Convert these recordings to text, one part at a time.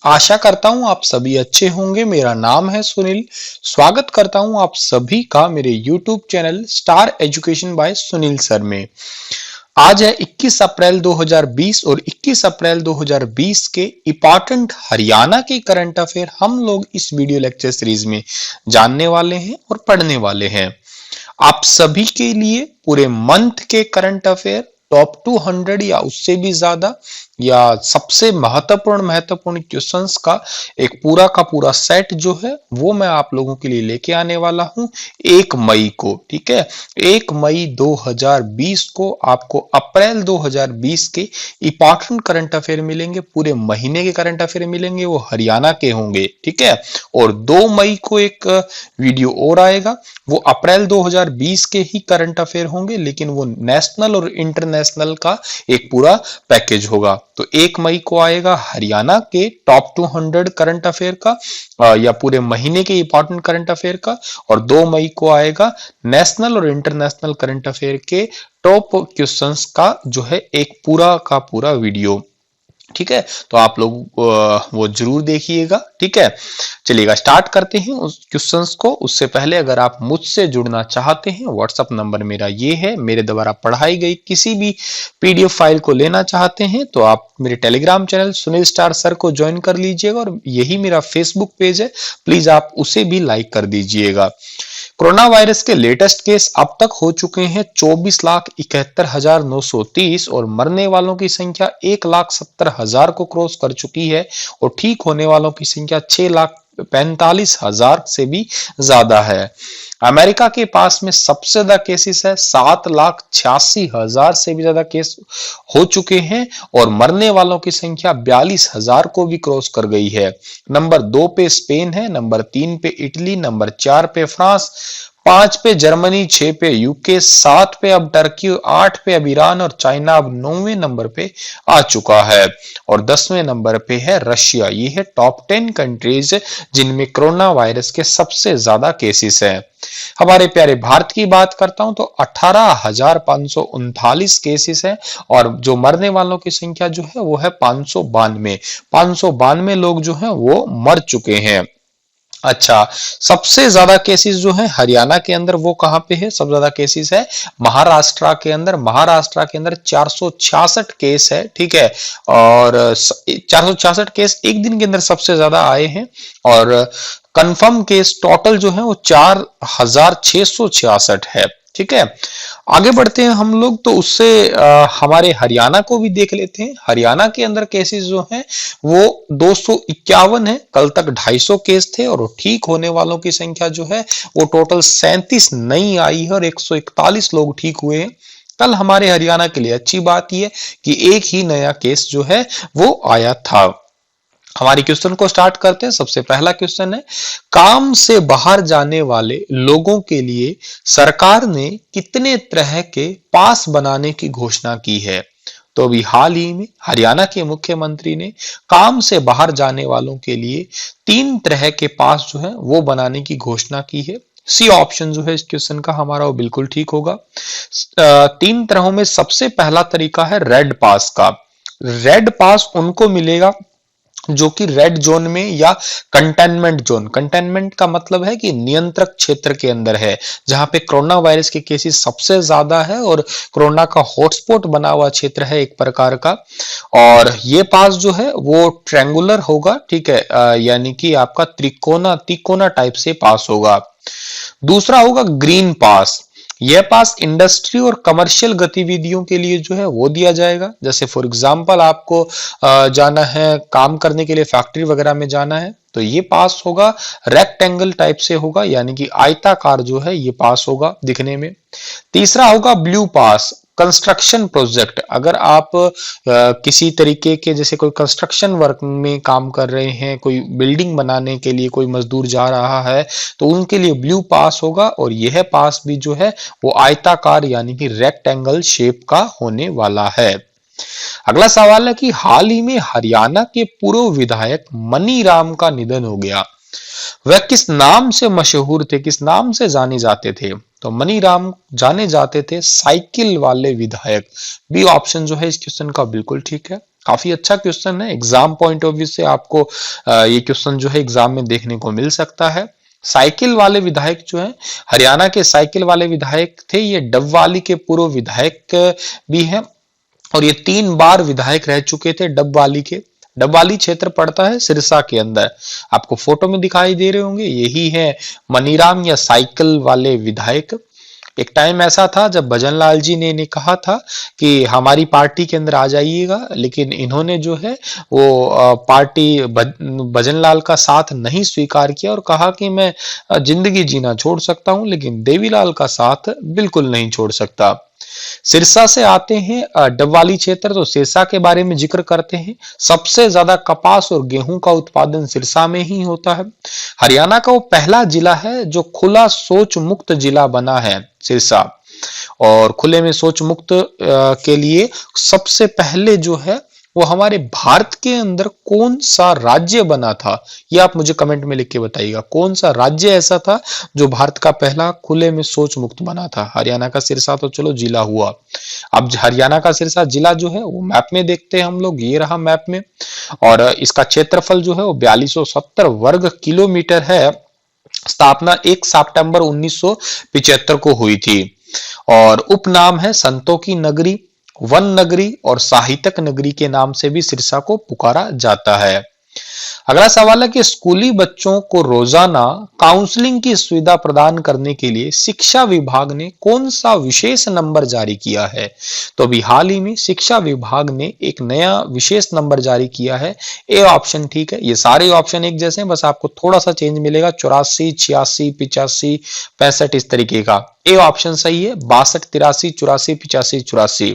आशा करता हूं आप सभी अच्छे होंगे। मेरा नाम है सुनील। स्वागत करता हूं आप सभी का मेरे YouTube channel star education by Sunil sir में। आज है 21 अप्रैल 2020 और 21 अप्रैल 2020 के इंपॉर्टेंट हरियाणा के करंट अफेयर हम लोग इस वीडियो लेक्चर सीरीज में जानने वाले हैं और पढ़ने वाले हैं। आप सभी के लिए पूरे मंथ के करंट अफेयर टॉप 200 या उससे भी ज्यादा या सबसे महत्वपूर्ण क्वेश्चंस का एक पूरा का पूरा सेट जो है वो मैं आप लोगों के लिए लेके आने वाला हूं 1 मई को। ठीक है, 1 मई 2020 को आपको अप्रैल 2020 के इंपॉर्टेंट करंट अफेयर मिलेंगे। पूरे महीने के करंट अफेयर मिलेंगे, वो हरियाणा के होंगे। ठीक है, और 2 मई को एक वीडियो और आएगा, वो अप्रैल 2020 के ही करंट अफेयर होंगे, लेकिन वो नेशनल और इंटरनेशनल का एक पूरा पैकेज होगा। तो 1 मई को आएगा हरियाणा के टॉप 200 करंट अफेयर का या पूरे महीने के इंपॉर्टेंट करंट अफेयर का, और 2 मई को आएगा नेशनल और इंटरनेशनल करंट अफेयर के टॉप क्वेश्चंस का जो है एक पूरा का पूरा वीडियो। ठीक है, तो आप लोग वो जरूर देखिएगा। ठीक है, चलिएगा स्टार्ट करते हैं उस क्वेश्चंस को। उससे पहले अगर आप मुझसे जुड़ना चाहते हैं, व्हाट्सएप नंबर मेरा ये है। मेरे द्वारा पढ़ाई गई किसी भी पीडीएफ फाइल को लेना चाहते हैं तो आप मेरे Telegram channel Sunil star sir को ज्वाइन कर लीजिएगा, और यही मेरा फेसबुक पेज है, प्लीज आप उसे भी लाइक कर दीजिएगा। कोरोना वायरस के लेटेस्ट केस अब तक हो चुके हैं 24,71,930 और मरने वालों की संख्या 1,70,000 को क्रॉस कर चुकी है, और ठीक होने वालों की संख्या 6,45,000 से भी ज्यादा है। अमेरिका के पास में सबसे ज्यादा केसेस है, 7,86,000 से भी ज्यादा केस हो चुके हैं, और मरने वालों की संख्या 42,000 को भी क्रॉस कर गई है। नंबर 2 पे स्पेन है, नंबर 3 पे इटली, नंबर 4 पे फ्रांस, 5 पे जर्मनी, 6 पे यूके, 7 पे अब टर्की, 8 पे अब ईरान, और चाइना अब 9वें नंबर पे आ चुका है, और 10वें नंबर पे है रशिया। ये है टॉप 10 कंट्रीज जिनमें कोरोना वायरस के सबसे ज्यादा केसेस हैं। हमारे प्यारे भारत की बात करता हूं तो 18,539 केसेस है, और जो मरने वालों की संख्या जो है वो है 592 लोग जो हैं वो मर चुके हैं। अच्छा, सबसे ज्यादा केसेस जो है हरियाणा के अंदर वो कहां पे है? सबसे ज्यादा केसेस है महाराष्ट्र के अंदर। महाराष्ट्र के अंदर 466 केस है। ठीक है, और 466 केस एक दिन के अंदर सबसे ज्यादा आए हैं, और कंफर्म केस टोटल जो है वो 4,666 है। ठीक है, आगे बढ़ते हैं हम लोग, तो उससे हमारे हरियाणा को भी देख लेते हैं। हरियाणा के अंदर केसेस जो हैं वो 251 है, कल तक 250 केस थे, और ठीक होने वालों की संख्या जो है वो टोटल 37 नई आई है, और 141 लोग ठीक हुए हैं। कल हमारे हरियाणा के लिए अच्छी बात यह है कि एक ही नया केस जो है वो आया था। हमारी क्वेश्चन को स्टार्ट करते हैं। सबसे पहला क्वेश्चन है, काम से बाहर जाने वाले लोगों के लिए सरकार ने कितने तरह के पास बनाने की घोषणा की है? तो अभी हाल ही में हरियाणा के मुख्यमंत्री ने काम से बाहर जाने वालों के लिए 3 तरह के पास जो है वो बनाने की घोषणा की है। सी ऑप्शन जो है इस क्वेश्चन का हमारा वो बिल्कुल ठीक होगा। 3 तरहों में सबसे पहला तरीका है रेड पास का। रेड पास उनको मिलेगा जो कि रेड जोन में या कंटेनमेंट जोन, कंटेनमेंट का मतलब है कि नियंत्रक क्षेत्र के अंदर है, जहां पे कोरोना वायरस के केसेस सबसे ज्यादा है और कोरोना का हॉटस्पॉट बना हुआ क्षेत्र है एक प्रकार का। और ये पास जो है वो ट्रायंगुलर होगा। ठीक है, यानी कि आपका त्रिकोना टाइप से पास होगा। दूसरा होगा ग्रीन पास। यह पास इंडस्ट्री और कमर्शियल गतिविधियों के लिए जो है वो दिया जाएगा। जैसे फॉर एग्जांपल आपको जाना है काम करने के लिए, फैक्ट्री वगैरह में जाना है, तो ये पास होगा रेक्टेंगल टाइप से होगा, यानी कि आयताकार जो है ये पास होगा दिखने में। तीसरा होगा ब्लू पास, कंस्ट्रक्शन प्रोजेक्ट। अगर आप किसी तरीके के जैसे कोई कंस्ट्रक्शन वर्क में काम कर रहे हैं, कोई बिल्डिंग बनाने के लिए कोई मजदूर जा रहा है, तो उनके लिए ब्लू पास होगा, और यह पास भी जो है वो आयताकार यानी कि रेक्टेंगल शेप का होने वाला है। अगला सवाल है कि हाल ही में हरियाणा के पूर्व विधायक मनी राम का निधन हो गया। वह किस नाम से मशहूर थे, किस नाम से जाने जाते थे? तो मनी राम जाने जाते थे साइकिल वाले विधायक। बी ऑप्शन जो है इस क्वेश्चन का बिल्कुल ठीक है। काफी अच्छा क्वेश्चन है, एग्जाम पॉइंट ऑफ व्यू से आपको ये क्वेश्चन जो है एग्जाम में देखने को मिल सकता है। साइकिल वाले विधायक जो है, हरियाणा के साइकिल वाले विधायक थे, ये डबवाली के पूर्व विधायक भी हैं और ये 3 बार विधायक रह चुके थे डबवाली के। डबवाली क्षेत्र पड़ता है सिरसा के अंदर, आपको फोटो में दिखाई दे रहे होंगे, यही है मनीराम या साइकिल वाले विधायक। एक टाइम ऐसा था जब भजन लाल जी ने इन्हें कहा था कि हमारी पार्टी के अंदर आ जाइएगा, लेकिन इन्होंने जो है वो पार्टी भजन लाल का साथ नहीं स्वीकार किया और कहा कि मैं जिंदगी जीना छोड़ सकता हूं, लेकिन देवीलाल का साथ बिल्कुल नहीं छोड़ सकता। सिरसा से आते हैं डबवाली क्षेत्र, तो सिरसा के बारे में जिक्र करते हैं। सबसे ज्यादा कपास और गेहूं का उत्पादन सिरसा में ही होता है। हरियाणा का वो पहला जिला है जो खुला शौच मुक्त जिला बना है, सिरसा। और खुले में शौच मुक्त के लिए सबसे पहले जो है वो हमारे भारत के अंदर कौन सा राज्य बना था, ये आप मुझे कमेंट में लिख के बताइएगा। कौन सा राज्य ऐसा था जो भारत का पहला खुले में शौच मुक्त बना था? हरियाणा का सिरसा तो चलो जिला हुआ। अब हरियाणा का सिरसा जिला जो है वो मैप में देखते हैं हम लोग, ये रहा मैप में। और इसका क्षेत्रफल जो है वो 4270 वर्ग किलोमीटर है। स्थापना 1 सितंबर 1975 को हुई थी और उपनाम है संतों की नगरी, वन नगरी और साहित्यक नगरी के नाम से भी सिरसा को पुकारा जाता है। अगला सवाल है कि स्कूली बच्चों को रोजाना काउंसलिंग की सुविधा प्रदान करने के लिए शिक्षा विभाग ने कौन सा विशेष नंबर जारी किया है? तो अभी हाल ही में शिक्षा विभाग ने एक नया विशेष नंबर जारी किया है। ए ऑप्शन ठीक है, ये सारे ऑप्शन एक जैसे हैं, बस आपको थोड़ा सा चेंज मिलेगा, 84, 86, 85, 65 इस तरीके का। ए ऑप्शन सही है, 62, 83, 84, 85, 84।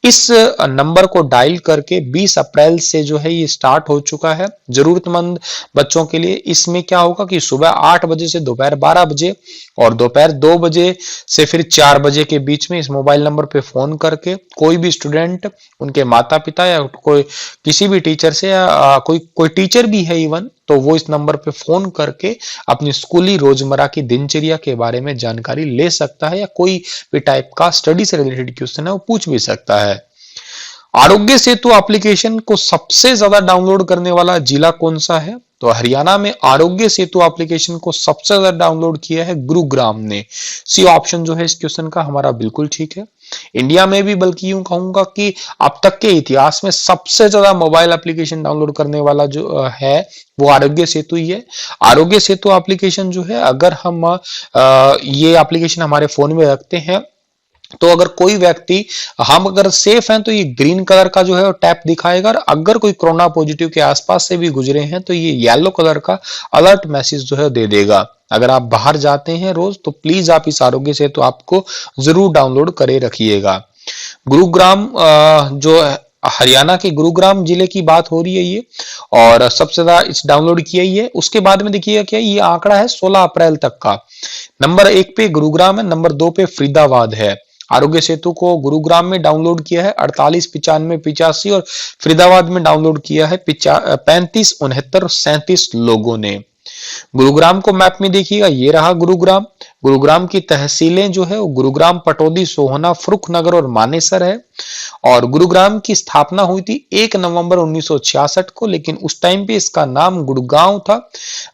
इस नंबर को डायल करके 20 अप्रैल से जो है ये स्टार्ट हो चुका है जरूरतमंद बच्चों के लिए। इसमें क्या होगा कि सुबह 8 बजे से दोपहर 12 बजे और दोपहर 2 बजे से फिर 4 बजे के बीच में इस मोबाइल नंबर पे फोन करके कोई भी स्टूडेंट, उनके माता पिता या कोई किसी भी टीचर से या कोई टीचर भी है इवन, तो वो इस नंबर पे फोन करके अपनी स्कूली रोजमर्रा की दिनचर्या के बारे में जानकारी ले सकता है या कोई भी टाइप का स्टडी से रिलेटेड क्वेश्चन है वो पूछ भी सकता है। आरोग्य सेतु एप्लीकेशन को सबसे ज्यादा डाउनलोड करने वाला जिला कौन सा है? तो हरियाणा में आरोग्य सेतु एप्लीकेशन को सबसे ज्यादा डाउनलोड किया है गुरुग्राम ने। सी ऑप्शन जो है इस क्वेश्चन का हमारा बिल्कुल ठीक है। इंडिया में भी, बल्कि यूं कहूंगा कि अब तक के इतिहास में सबसे ज्यादा मोबाइल एप्लीकेशन डाउनलोड करने वाला जो है वो आरोग्य सेतु ही है। आरोग्य सेतु एप्लीकेशन जो है, अगर हम ये एप्लीकेशन हमारे फोन में रखते हैं तो अगर कोई व्यक्ति, हम अगर सेफ हैं तो ये ग्रीन कलर का जो है वो टैप दिखाएगा, और अगर कोई कोरोना पॉजिटिव के आसपास से भी गुजरे हैं तो ये येलो कलर का अलर्ट मैसेज जो है दे देगा। अगर आप बाहर जाते हैं रोज तो प्लीज आप इस आरोग्य सेतु आपको जरूर डाउनलोड करे रखिएगा। गुरुग्राम जो हरियाणा के गुरुग्राम जिले की बात हो रही है ये, और सबसे ज्यादा इस डाउनलोड किया ही है। उसके बाद में देखिएगा क्या ये आंकड़ा है 16 अप्रैल तक का। नंबर 1 पे गुरुग्राम है, नंबर 2 पे फरीदाबाद है। आरोग्य सेतु को गुरुग्राम में डाउनलोड किया है 48, 95, 85 और फरीदाबाद में डाउनलोड किया है 35, 69 और 37 लोगों ने। गुरुग्राम को मैप में देखिएगा, ये रहा गुरुग्राम। गुरुग्राम की तहसीलें जो है वो गुरुग्राम, पटौदी, सोहना, फरुखनगर और मानेसर है। और गुरुग्राम की स्थापना हुई थी 1 नवंबर 1966 को, लेकिन उस टाइम पे इसका नाम गुड़गांव था।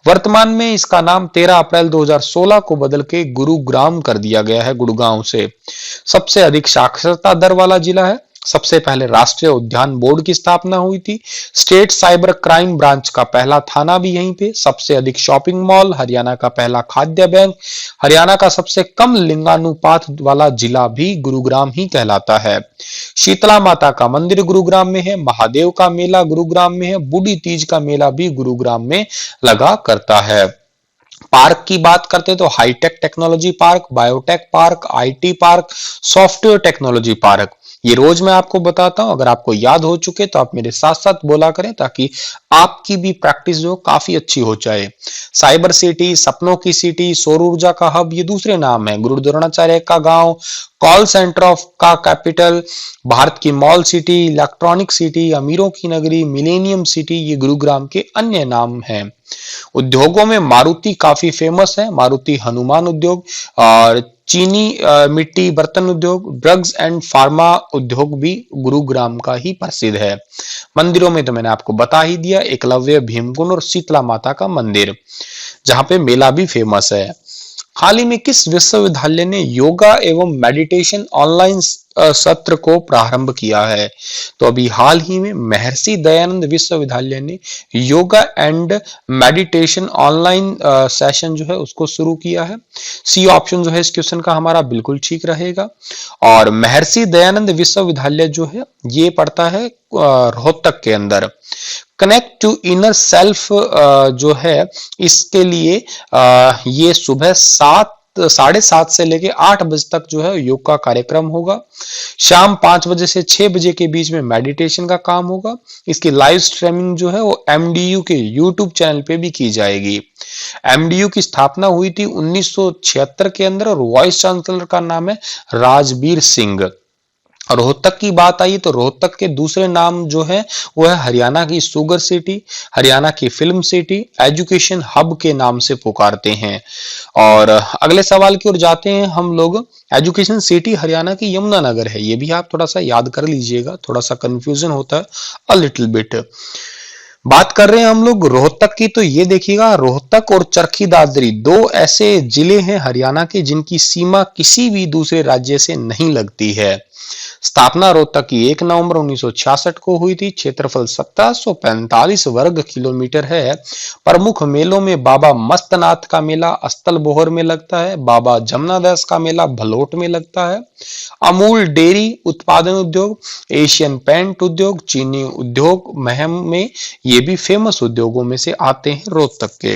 वर्तमान में इसका नाम 13 अप्रैल 2016 को बदल के गुरुग्राम कर दिया गया है गुड़गांव से। सबसे अधिक साक्षरता दर वाला जिला है। सबसे पहले राष्ट्रीय उद्यान बोर्ड की स्थापना हुई थी। स्टेट साइबर क्राइम ब्रांच का पहला थाना भी यहीं पे। सबसे अधिक शॉपिंग मॉल, हरियाणा का पहला खाद्य बैंक, हरियाणा का सबसे कम लिंगानुपात वाला जिला भी गुरुग्राम ही कहलाता है। शीतला माता का मंदिर गुरुग्राम में है। महादेव का मेला गुरुग्राम में है। बूढ़ी तीज का मेला भी गुरुग्राम में लगा करता है। पार्क की बात करते तो hitech technology park, biotech park, IT park, software technology park, ये रोज मैं आपको बताता हूं। अगर आपको याद हो चुके तो आप मेरे साथ साथ बोला करें ताकि आपकी भी प्रैक्टिस जो काफी अच्छी हो जाए। साइबर सिटी, सपनों की सिटी, सौर ऊर्जा का हब, ये दूसरे नाम है। गुरु द्रोणाचार्य का गांव, कॉल सेंटर ऑफ का कैपिटल, भारत की मॉल सिटी, इलेक्ट्रॉनिक सिटी, अमीरों की नगरी, मिलेनियम सिटी, ये गुरुग्राम के अन्य नाम हैं। उद्योगों में मारुति काफी फेमस है, मारुति हनुमान उद्योग। और चीनी मिट्टी बर्तन उद्योग, ड्रग्स एंड फार्मा उद्योग भी गुरुग्राम का ही प्रसिद्ध है। मंदिरों में तो मैंने आपको बता ही दिया, एकलव्य, भीमकुंड और शीतला माता का मंदिर, जहां पे मेला भी फेमस है। हाल ही में किस विश्वविद्यालय ने योगा एवं मेडिटेशन ऑनलाइन सत्र को प्रारंभ किया है? तो अभी हाल ही में महर्षि दयानंद विश्वविद्यालय ने yoga and meditation online session जो है उसको शुरू किया है। सी ऑप्शन जो है इस क्वेश्चन का हमारा बिल्कुल ठीक रहेगा। और महर्षि दयानंद विश्वविद्यालय जो है ये पड़ता है रोहतक के अंदर। कनेक्ट टू इनर सेल्फ जो है इसके लिए ये सुबह 7:30 से लेके 8 बजे तक जो है योग का कार्यक्रम होगा। शाम 5 बजे से 6 बजे के बीच में मेडिटेशन का काम होगा। इसकी लाइव स्ट्रीमिंग जो है वो एमडीयू के यूट्यूब चैनल पे भी की जाएगी। एमडीयू की स्थापना हुई थी 1976 के अंदर और वाइस चांसलर का नाम है राजबीर सिंह। रोहतक की बात आई तो रोहतक के दूसरे नाम जो है वो है हरियाणा की शुगर सिटी, हरियाणा की फिल्म सिटी, एजुकेशन हब के नाम से पुकारते हैं। और अगले सवाल की ओर जाते हैं हम लोग। एजुकेशन सिटी हरियाणा की यमुनानगर है, ये भी आप थोड़ा सा याद कर लीजिएगा, थोड़ा सा कंफ्यूजन होता है अ लिटिल बिट। बात कर रहे हैं हम लोग रोहतक की, तो ये देखिएगा रोहतक और चरखी दादरी दो ऐसे जिले हैं हरियाणा के जिनकी सीमा किसी भी दूसरे राज्य से नहीं लगती है। स्थापना रोहतक की 1 नवंबर 1966 को हुई थी। क्षेत्रफल 1745 वर्ग किलोमीटर है। प्रमुख मेलों में बाबा मस्तनाथ का मेला अस्तल बोहर में लगता है, बाबा जमनादास का मेला भलोट में लगता है। अमूल डेयरी उत्पादन उद्योग, एशियन पेंट उद्योग, चीनी उद्योग महम में ये भी फेमस उद्योगों में से आते हैं रोहतक के।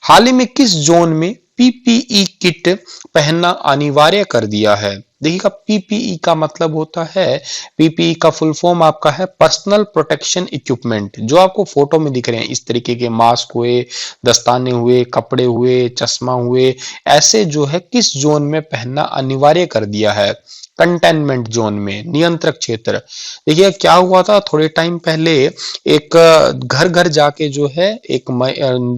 हाल ही में किस जोन में पीपीई किट पहनना अनिवार्य कर दिया है? देखिएगा पीपीई का मतलब होता है, पीपीई का फुल फॉर्म आपका है पर्सनल प्रोटेक्शन इक्विपमेंट। जो आपको फोटो में दिख रहे हैं इस तरीके के मास्क हुए, दस्ताने हुए, कपड़े हुए, चश्मा हुए, ऐसे जो है किस जोन में पहनना अनिवार्य कर दिया है? कंटेनमेंट जोन में, नियंत्रक क्षेत्र। देखिए क्या हुआ था थोड़े टाइम पहले, एक घर घर जाके जो है एक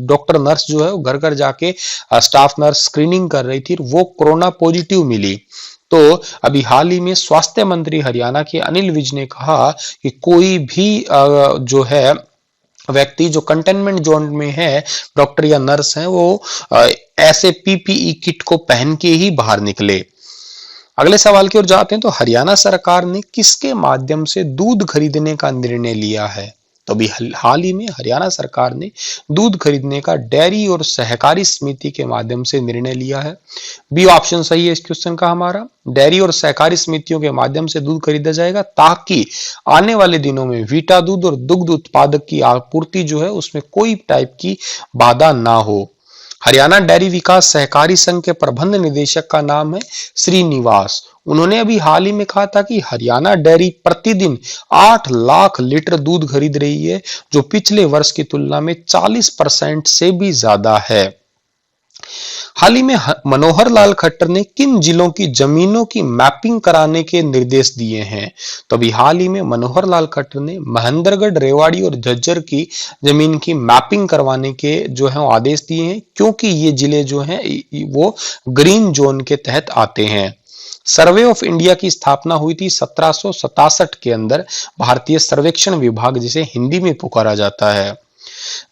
डॉक्टर नर्स जो है वो घर घर जाके स्टाफ नर्स स्क्रीनिंग कर रही थी, वो कोरोना पॉजिटिव मिली। तो अभी हाल ही में स्वास्थ्य मंत्री हरियाणा के अनिल विज ने कहा कि कोई भी जो है व्यक्ति जो कंटेनमेंट जोन में है, डॉक्टर या नर्स है, वो ऐसे पीपीई किट को पहन के ही बाहर निकले। अगले सवाल की ओर जाते हैं तो हरियाणा सरकार ने किसके माध्यम से दूध खरीदने का निर्णय लिया है? तो अभी हाल ही में हरियाणा सरकार ने दूध खरीदने का डेयरी और सहकारी समिति के माध्यम से निर्णय लिया है। बी ऑप्शन सही है इस क्वेश्चन का हमारा। डेयरी और सहकारी समितियों के माध्यम से दूध खरीदा जाएगा ताकि आने वाले दिनों में वीटा दूध और दुग्ध उत्पादक की आपूर्ति जो है उसमें कोई टाइप की बाधा ना हो। हरियाणा डेयरी विकास सहकारी संघ के प्रबंध निदेशक का नाम है श्रीनिवास। उन्होंने अभी हाल ही में कहा था कि हरियाणा डेयरी प्रतिदिन 8 लाख लीटर दूध खरीद रही है, जो पिछले वर्ष की तुलना में 40% से भी ज्यादा है। हाल ही में मनोहर लाल खट्टर ने किन जिलों की जमीनों की मैपिंग कराने के निर्देश दिए हैं? तो अभी हाल ही में मनोहर लाल खट्टर ने महेंद्रगढ़, रेवाड़ी और झज्जर की जमीन की मैपिंग करवाने के जो है आदेश दिए हैं, क्योंकि ये जिले जो हैं वो ग्रीन जोन के तहत आते हैं। सर्वे ऑफ इंडिया की स्थापना हुई थी 1767 के अंदर, भारतीय सर्वेक्षण विभाग जिसे हिंदी में पुकारा जाता है।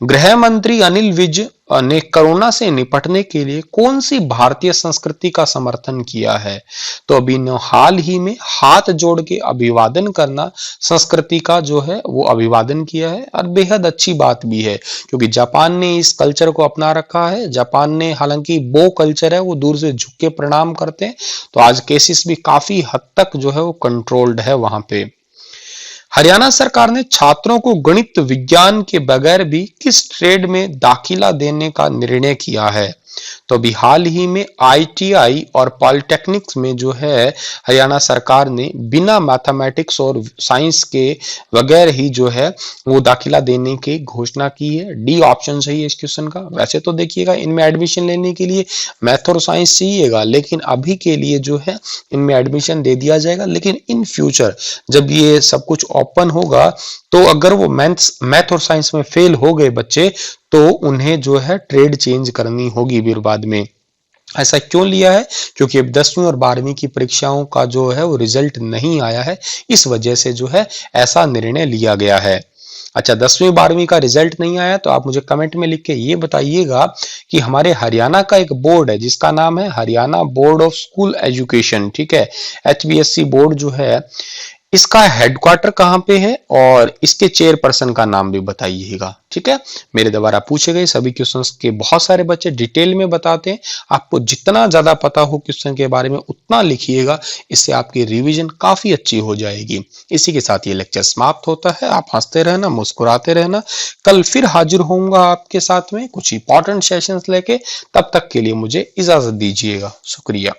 गृह मंत्री अनिल विज ने कोरोना से निपटने के लिए कौन सी भारतीय संस्कृति का समर्थन किया है? तो अभी हाल ही में हाथ जोड़ के अभिवादन करना संस्कृति का जो है वो अभिवादन किया है, और बेहद अच्छी बात भी है क्योंकि जापान ने इस कल्चर को अपना रखा है। जापान ने हालांकि बो कल्चर है, वो दूर से झुक के प्रणाम करते हैं, तो आज केसेस भी काफी हद तक जो है वो कंट्रोल्ड है वहां पे। हरियाणा सरकार ने छात्रों को गणित विज्ञान के बगैर भी किस ट्रेड में दाखिला देने का निर्णय किया है? तो अभी हाल ही में आईटीआई और पॉलिटेक्निक्स में जो है हरियाणा सरकार ने बिना मैथमेटिक्स और साइंस के बगैर ही जो है वो दाखिला देने की घोषणा की है। डी ऑप्शन सही है इस क्वेश्चन का। वैसे तो देखिएगा इनमें एडमिशन लेने के लिए मैथ और साइंस चाहिएगा, लेकिन अभी के लिए जो है इनमें एडमिशन दे दिया जाएगा, लेकिन इन फ्यूचर जब ये सब कुछ ओपन होगा तो अगर वो मैथ और साइंस में फेल हो गए बच्चे तो उन्हें जो है ट्रेड चेंज करनी होगी फिर बाद में। ऐसा क्यों लिया है? क्योंकि अब 10वीं और 12वीं की परीक्षाओं का जो है वो रिजल्ट नहीं आया है, इस वजह से जो है ऐसा निर्णय लिया गया है। अच्छा, 10वीं 12वीं का रिजल्ट नहीं आया तो आप मुझे कमेंट में लिख के ये बताइएगा कि हमारे हरियाणा का एक बोर्ड है जिसका नाम है Haryana board of school education, ठीक है, HBSC बोर्ड जो है, इसका हेडक्वार्टर कहाँ पे है और इसके चेयरपर्सन का नाम भी बताइएगा, ठीक है। मेरे द्वारा पूछे गए सभी क्वेश्चंस के बहुत सारे बच्चे डिटेल में बताते हैं, आपको जितना ज्यादा पता हो क्वेश्चन के बारे में उतना लिखिएगा, इससे आपकी रिवीजन काफी अच्छी हो जाएगी। इसी के साथ ये लेक्चर समाप्त होता है। आप हंसते रहना, मुस्कुराते रहना, कल फिर हाजिर होऊंगा आपके साथ में कुछ इंपॉर्टेंट सेशंस लेके। तब तक के लिए मुझे इजाजत दीजिएगा। शुक्रिया।